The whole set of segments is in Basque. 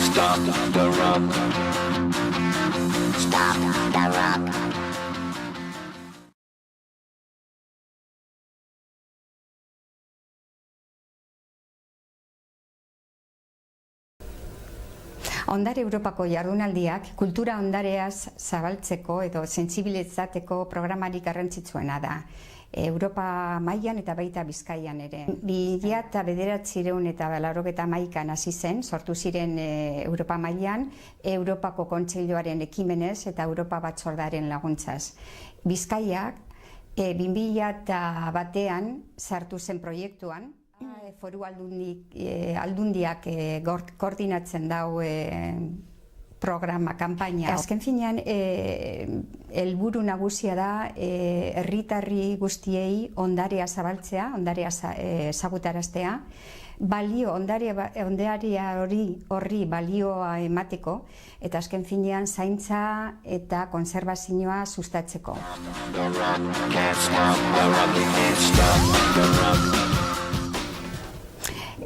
Stop the rock. Stop the rock. Ondare Europako jardunaldiak kultura ondareaz zabaltzeko edo sentsibilizateko programarik garrantzitsuena da. Europa mailan eta baita Bizkaian ere. 1991 hasi zen, sortu ziren Europa mailan, Europako Kontseiluaren ekimenez eta Europa Batzordearen laguntzaz. Bizkaiak 2001 sartu zen proiektuan, foru aldundiak koordinatzen dau programa, kanpaina. Azken finean, helburu nagusia da herritarri guztiei ondarea zabaltzea, ondarea ezagutaraztea, ondarea horri balioa emateko, eta azken finean zaintza eta konserbazioa sustatzeko.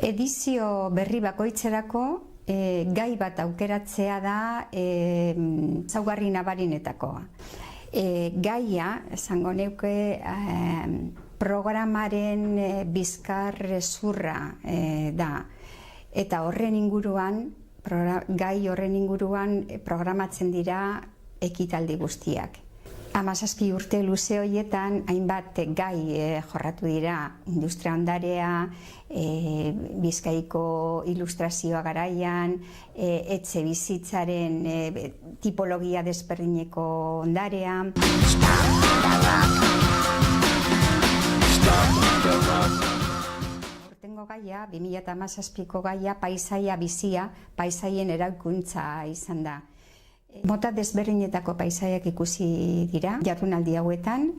Edizio berri bakoitzerako gai bat aukeratzea da ezaugarri nabarinetakoa. Gaia, esango neuke, programaren bizkarrezurra da. Eta horren inguruan, gai horren inguruan programatzen dira ekitaldi guztiak. 17 urte luze horietan hainbat gai jorratu dira, industria ondarea, Bizkaiko ilustrazioa garaian, etxe bizitzaren tipologia desberdineko ondarea. Urtengo gaia, 2017ko gaia, paisaia bizia, paisaien eraikuntza izan da. Mota desberdinetako paisaiak ikusi dira, jardunaldi hauetan,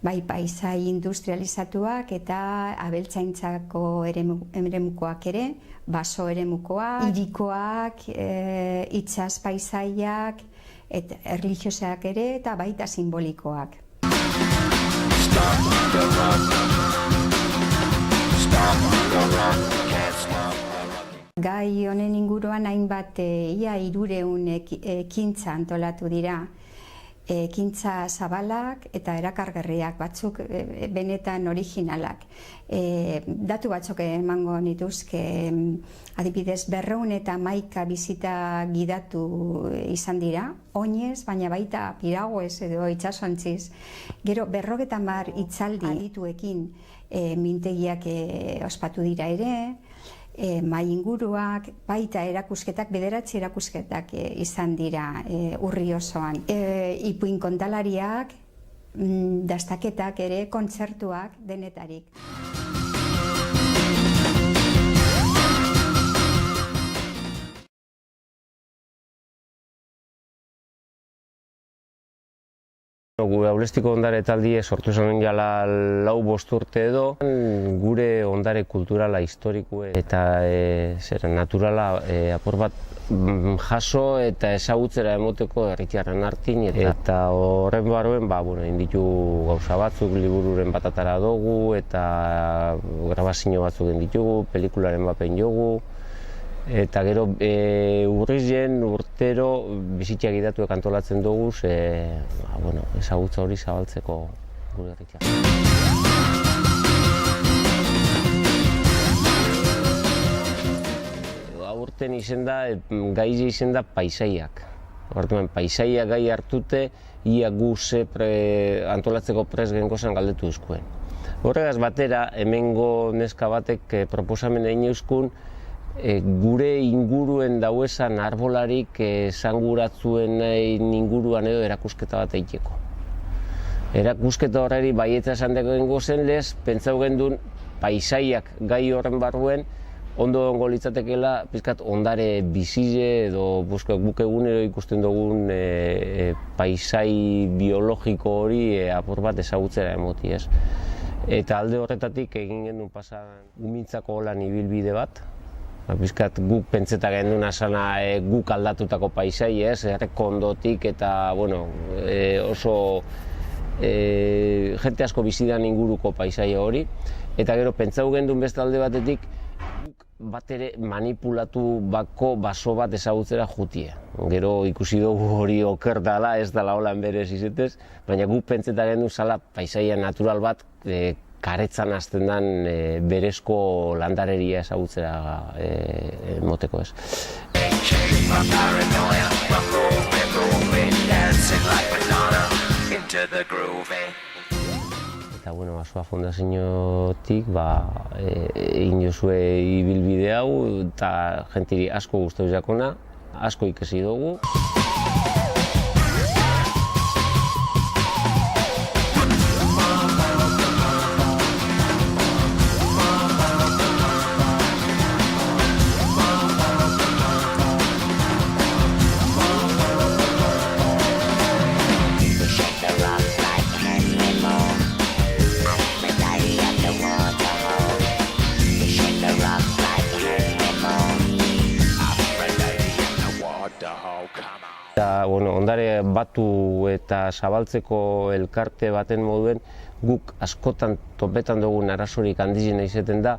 bai paisai industrializatuak eta abeltzaintzako eremukoak ere, baso eremukoak, hirikoak, itsas paisaiak, erlijiosak ere eta baita simbolikoak. Gai honen inguruan hainbat ia 300 ekintza antolatu dira. Ekintza zabalak eta erakargarriak, batzuk benetan originalak. Datu batzuk emango nituzke, adibidez 211 bizita gidatu izan dira, oinez, baina baita piraguez edo itsasontziz. Gero 50 hitzaldi adituekin mintegiak ospatu dira ere, mai inguruak, baita erakusketak, 9 erakusketak izan dira urri osoan. Ipuin kontalariak, dastaketak ere, kontzertuak denetarik. Gure Aulestiko ondare taldie sortu zen jala 4-5 urte edo, gure ondare kulturala, historikoa eta naturala apur bat jaso eta ezagutzera emoteko herritarren artin, eta horren barruen inditu gauza batzuk, libururen bat atara dugu eta grabazio batzuk ditugu, pelikularen bapen jogu. Eta gero urrizen urtero bizitza gidatuek antolatzen dugu, ezagutza hori zabaltzeko gure herritar. Aurten gai izen da paisaiak. Paisaiak gai hartute, ia gu antolatzeko prest gengozen galdetu duzkuen. Horregaz batera, hemengo neska batek proposamen egin euskun, gure inguruen dauezan arbolarik esanguratzuen inguruan edo erakusketa bat egiteko. Erakusketa horreri baietza esan dagoen gozen lez, pentsau gendun paisaiak gai horren barruen ondo ongo litzatekeela pizkat ondare bizile edo guk egunero ikusten dugun paisai biologiko hori apur bat ezagutzera emoti, ez. Eta alde horretatik egin genuen pasan umintzako lan ibilbide bat. Pizkat guk pentseta genduna sana guk aldatutako paisai, ez, errekondotik eta, bueno, oso jente asko bizidan inguruko paisaia hori. Eta gero pentsau gendun beste alde batetik, guk bat ere manipulatu bako baso bat ezagutzera jutie. Gero ikusi dugu hori oker dala, ez dala holan berez izetez, baina guk pentseta gendun zala paisaia natural bat karetzan hasten den berezko landareria ezagutzera moteko, ez. Eta, bueno, Basoa Fundaziotik egin jozue ibilbide hau eta jentiri asko gustatu jakona, asko ikasi dugu. Eta, bueno, ondare batu eta zabaltzeko elkarte baten moduen guk askotan topetan dugun arazorik handizena izaten da,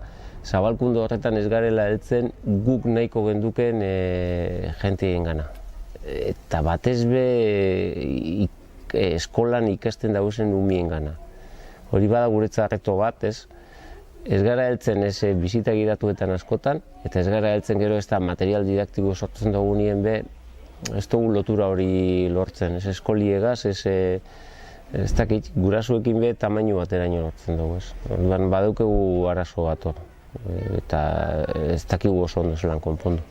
zabalkundu horretan ez garela heltzen guk nahiko genduken jenteen gana. Eta batez be eskolan ikasten dauzen umien gana. Hori bada guretza reto bat, ez? Ez gara heltzen ez bizita gidatuetan askotan, eta ez gara heltzen gero ez da material didaktiko sortzen dugunien be, ez dugu lotura hori lortzen, ez eskoliegaz, ez dakit, gurasoekin be tamainu bateraino lortzen dugu, ez. Badaukegu arazo bat hor, eta ez dakigu oso ondo zelan konpondu.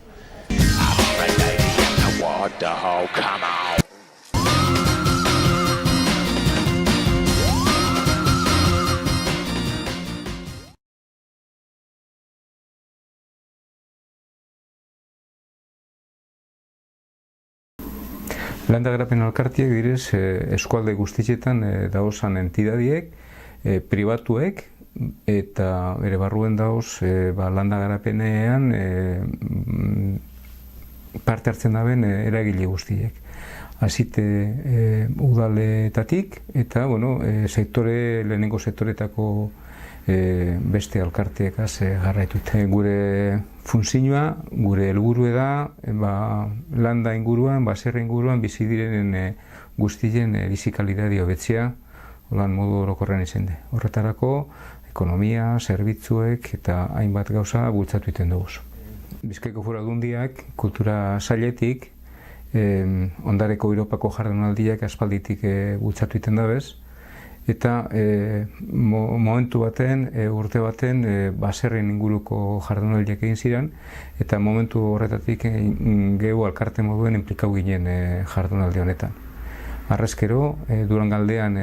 Landa Garapen Elkarteak direz eskualde guztietan dauzan entidadiek, pribatuek, eta bere barruen dauz Landa Garapenean parte hartzen daben eragile guztiek. Hasite udaletatik eta lehenengo sektoretako beste elkarteekaz jarraitut. Gure funtzioa, gure helburua da landa inguruan, baserri inguruan bizi direnen guztien bizikalitatea hobetzea, holan modu orokorrean izan de. Horretarako ekonomia, zerbitzuek eta hainbat gauza bultzatu egiten dugu. Bizkaiko Foru Aldundiak kultura sailetik ondareko Europako jardunaldiak aspalditik bultzatu egiten dabez, eta momentu baten, urte baten, baserrien inguruko jardunaldiak egin ziren, eta momentu horretatik gehu alkarte moduen inplikau ginen jardunaldi honetan. Arrezkero, Durangaldean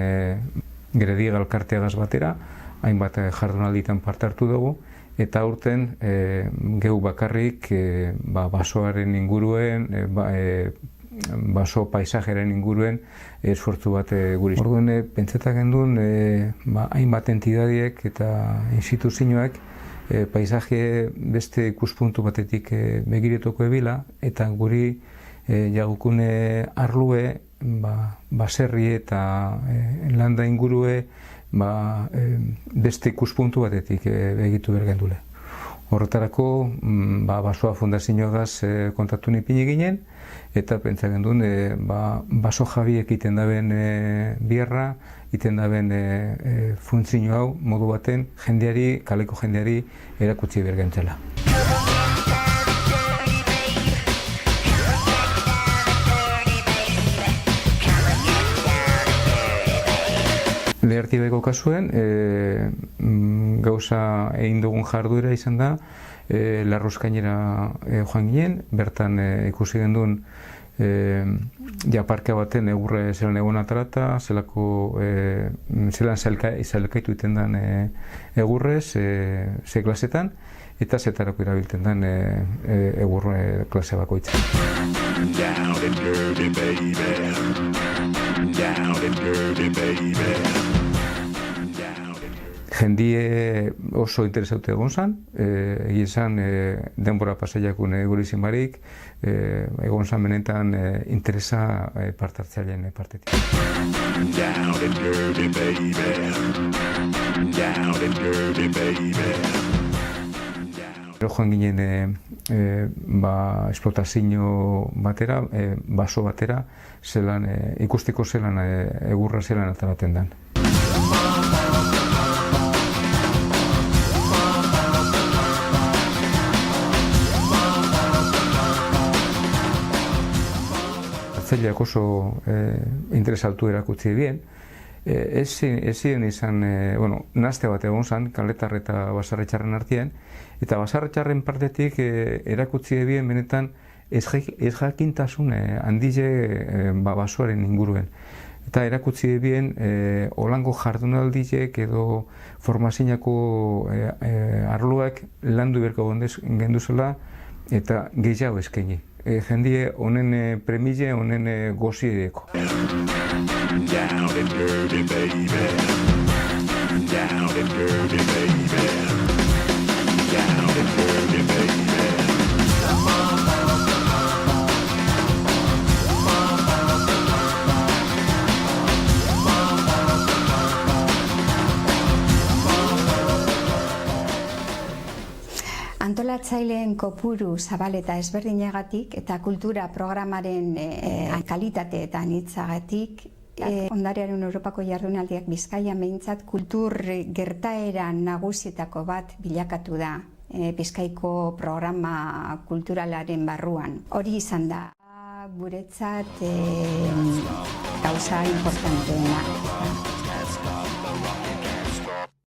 Gerediaga alkarteagaz batera, hainbat jardunalditan parte hartu dugu, eta aurten gehu bakarrik basoaren inguruen, baso paisajeren inguruen esfortzu bat guri. Orduan, pentsetak gendun, hainbat entidadiek eta instituzioak paisaje beste ikuspuntu batetik begiretoko ebila, eta guri jagukune arlue, baserri eta landa ingurue beste ikuspuntu batetik begitu bergendule. Horretarako, Basoa Fundazioagaz kontatu nipini ginen, eta pentsa gendun, baso jabiek iten daben bierra, iten daben funtzio hau modu baten jendeari, kaleko jendeari erakutsi bergentzela. Lehertibeko kasuen, gauza egin dugun jarduera izan da, Larruzkainera joan ginen, bertan ikusi gendun parke baten egurre zelan egon atarata, zelan zelkaitu iten den egurrez, ze klasetan, eta zetarako erabiltzen den egur klase bakoitza. Down and dirty, baby. Down and dirty, baby. Jendie oso interesaute egon zan, egin zan denbora pasaiakun gurizin barik, egon zan benetan interesa partartzaileen partetik. Down and dirty, baby. Down and dirty, baby. Joan ginen esplotazio batera, baso batera, zelan, ikusteko zelan egurra zelan ateraten den. Hartzaileak oso interesaltu erakutsi bien. Ez ziren izan, nazte bat egon zen, Kaletar eta Basarretxarren artean, eta Basarretxarren partetik erakutsi bien benetan ez jakintasun handize basoaren inguruen. Eta erakutsi bien holango jardunaldiek edo formazioako arloak landu berko genduzela eta gehiago eskaini. Jendie honen premile, honen goziedeko. Down and dirty, baby. Down and dirty, baby. Down and dirty, baby. Antolatzaileen kopuru zabal eta ezberdinagatik eta kultura programaren kalitate eta anitzagatik Ondarearen Europako Jardunaldiak Bizkaian behintzat kultur gertaera nagusietako bat bilakatu da Bizkaiko programa kulturalaren barruan. Hori izan da guretzat gauza importanteena.